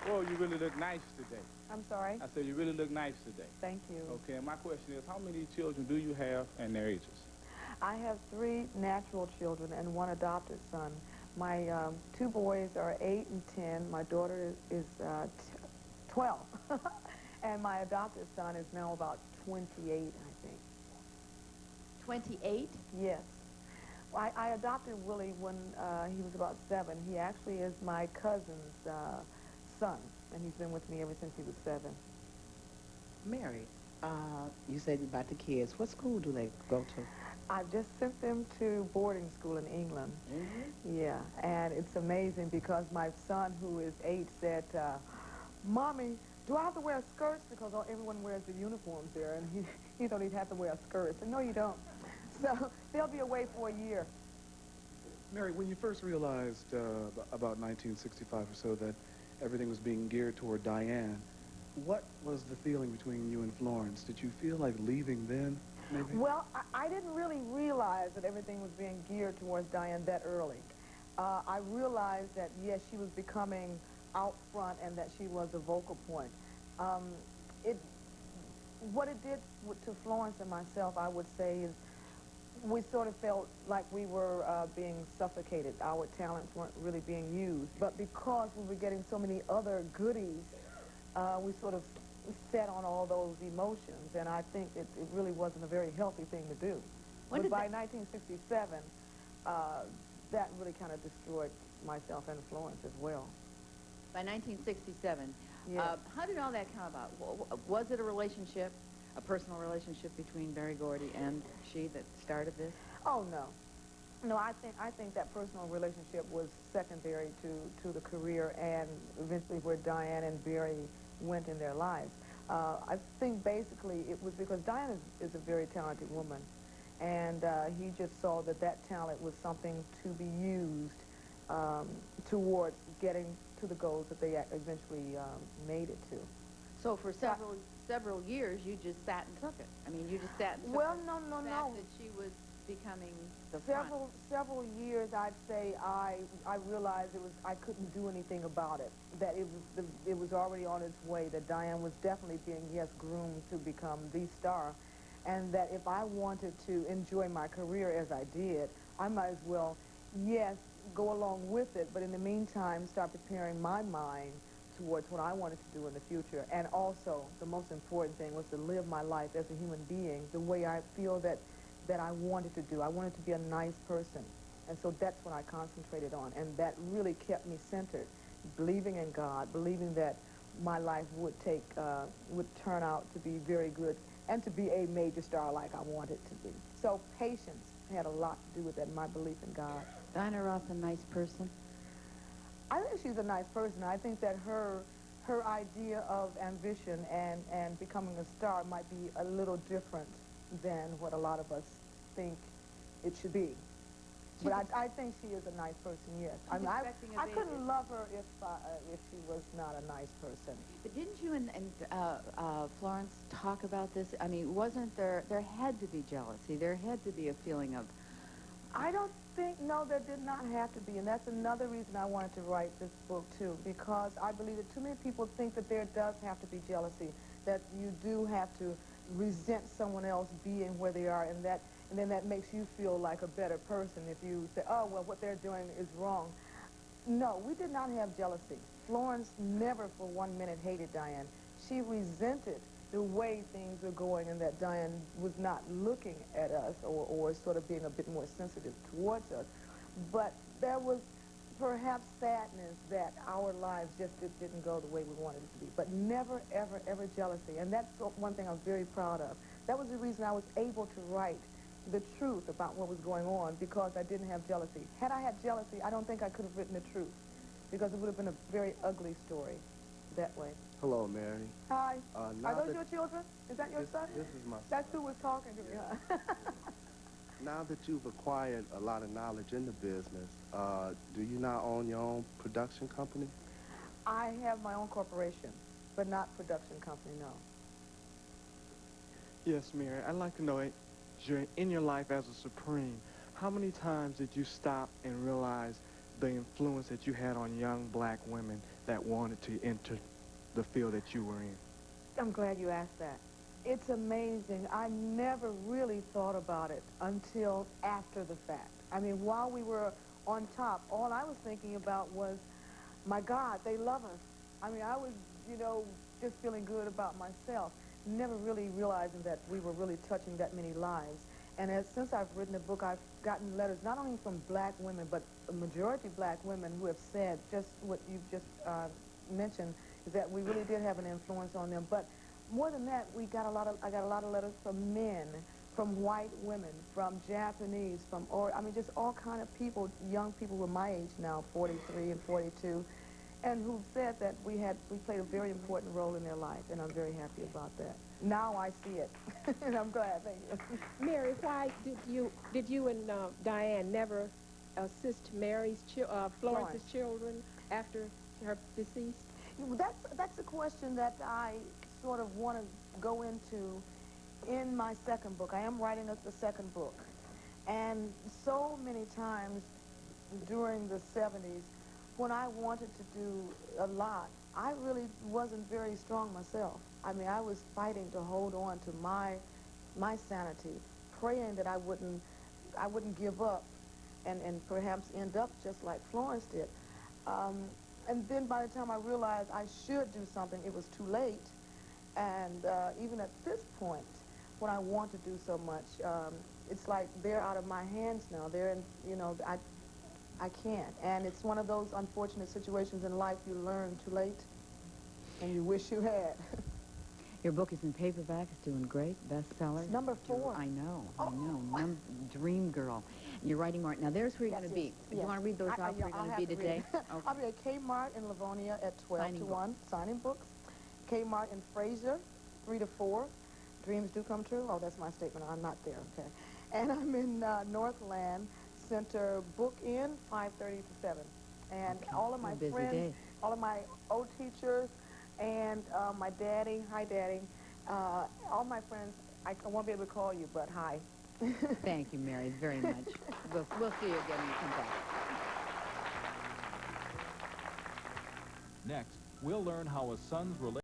Well, you really look nice today. I'm sorry? I said you really look nice today. Thank you. Okay, and my question is, how many children do you have and their ages? I have 3 natural children and 1 adopted son. My 2 boys are 8 and 10. My daughter is 12. And my adopted son is now about 28, I think. 28? Yes. Well, I adopted Willie when he was about 7. He actually is my cousin's son, and he's been with me ever since he was 7. Mary, you said about the kids. What school do they go to? I just sent them to boarding school in England. Mm-hmm. Yeah, and it's amazing because my son, who is 8, said, Mommy, do I have to wear skirts? Because everyone wears the uniforms there, and he thought he'd have to wear a skirt. I said, no, you don't. So they'll be away for a year. Mary, when you first realized about 1965 or so that everything was being geared toward Diane, what was the feeling between you and Florence? Did you feel like leaving then, maybe? Well, I didn't really realize that everything was being geared towards Diane that early. I realized that, yes, she was becoming out front and that she was a vocal point. What it did to Florence and myself, I would say, is we sort of felt like we were being suffocated. Our talents weren't really being used. But because we were getting so many other goodies, we sort of fed on all those emotions. And I think it really wasn't a very healthy thing to do. But by 1967, that really kind of destroyed myself and Florence as well. By 1967. Yes. How did all that come about? Was it a relationship, a personal relationship between Berry Gordy and she that started this? Oh, no. No, I think that personal relationship was secondary to the career and eventually where Diane and Berry went in their lives. I think basically it was because Diane is a very talented woman, and he just saw that that talent was something to be used towards getting to the goals that they eventually made it to. So for several years, you just sat and took it. I mean, you just sat and took Well, the no. fact that she was becoming the front. Several years, I'd say, I realized I couldn't do anything about it. That it was already on its way. That Diane was definitely being, yes, groomed to become the star, and that if I wanted to enjoy my career as I did, I might as well, yes, go along with it, but in the meantime, start preparing my mind towards what I wanted to do in the future. And also, the most important thing was to live my life as a human being the way I feel that I wanted to do. I wanted to be a nice person. And so that's what I concentrated on. And that really kept me centered, believing in God, believing that my life would turn out to be very good and to be a major star like I wanted to be. So patience had a lot to do with that, my belief in God. Dinah Ross, a nice person? I think she's a nice person. I think that her idea of ambition and becoming a star might be a little different than what a lot of us think it should be. But I think she is a nice person, yes. I mean, I couldn't love her if she was not a nice person. But didn't you and Florence talk about this? I mean, wasn't there had to be jealousy. There had to be a feeling of... I don't think, no, there did not have to be. And that's another reason I wanted to write this book, too, because I believe that too many people think that there does have to be jealousy, that you do have to resent someone else being where they are, and then that makes you feel like a better person if you say, oh, well, what they're doing is wrong. No, we did not have jealousy. Florence never for 1 minute hated Diane. She resented the way things were going and that Diane was not looking at us or sort of being a bit more sensitive towards us. But there was perhaps sadness that our lives just didn't go the way we wanted it to be. But never, ever, ever jealousy. And that's one thing I'm very proud of. That was the reason I was able to write the truth about what was going on, because I didn't have jealousy. Had I had jealousy, I don't think I could have written the truth, because it would have been a very ugly story that way. Hello, Mary. Hi. Are those your children? Is that your son? This is my son. That's who was talking to me, huh? Now that you've acquired a lot of knowledge in the business, do you now own your own production company? I have my own corporation, but not production company, no. Yes, Mary, I'd like to know, in your life as a Supreme, how many times did you stop and realize the influence that you had on young black women that wanted to enter the field that you were in? I'm glad you asked that. It's amazing. I never really thought about it until after the fact. I mean, while we were on top, all I was thinking about was, my God, they love us. I mean, I was, you know, just feeling good about myself, never really realizing that we were really touching that many lives. And since I've written a book, I've gotten letters not only from black women, but a majority black women who have said just what you've just mentioned, is that we really did have an influence on them. But more than that, I got a lot of letters from men, from white women, from Japanese, I mean, just all kind of people, young people who are my age now, 43 and 42, and who said that we played a very important role in their life, and I'm very happy about that. Now I see it, and I'm glad. Thank you. Mary, why did you and Diane never assist Florence's children after her deceased? That's a question that I sort of want to go into in my second book. I am writing the second book, and so many times during the 70s, when I wanted to do a lot, I really wasn't very strong myself. I mean, I was fighting to hold on to my sanity, praying that I wouldn't give up and perhaps end up just like Florence did. And then by the time I realized I should do something, it was too late. And even at this point, when I want to do so much, it's like they're out of my hands now. They're in, you know, I can't. And it's one of those unfortunate situations in life you learn too late and you wish you had. Your book is in paperback. It's doing great. Bestseller. It's number 4. I know. Dream Girl. You're writing more. Now, there's where you're going to be. Do you want to read those off where you're going to be today? Okay. I'll be at Kmart in Livonia at 12 to 1, signing books. Kmart in Fraser, 3 to 4. Dreams do come true. Oh, that's my statement. I'm not there, okay. And I'm in Northland Center, Book In, 5:30 to 7. And all of my friends, all of my old teachers, and my daddy, hi daddy, all my friends, I won't be able to call you, but hi. Thank you, Mary, very much. We'll see you again when you come back. Next, we'll learn how a son's relationship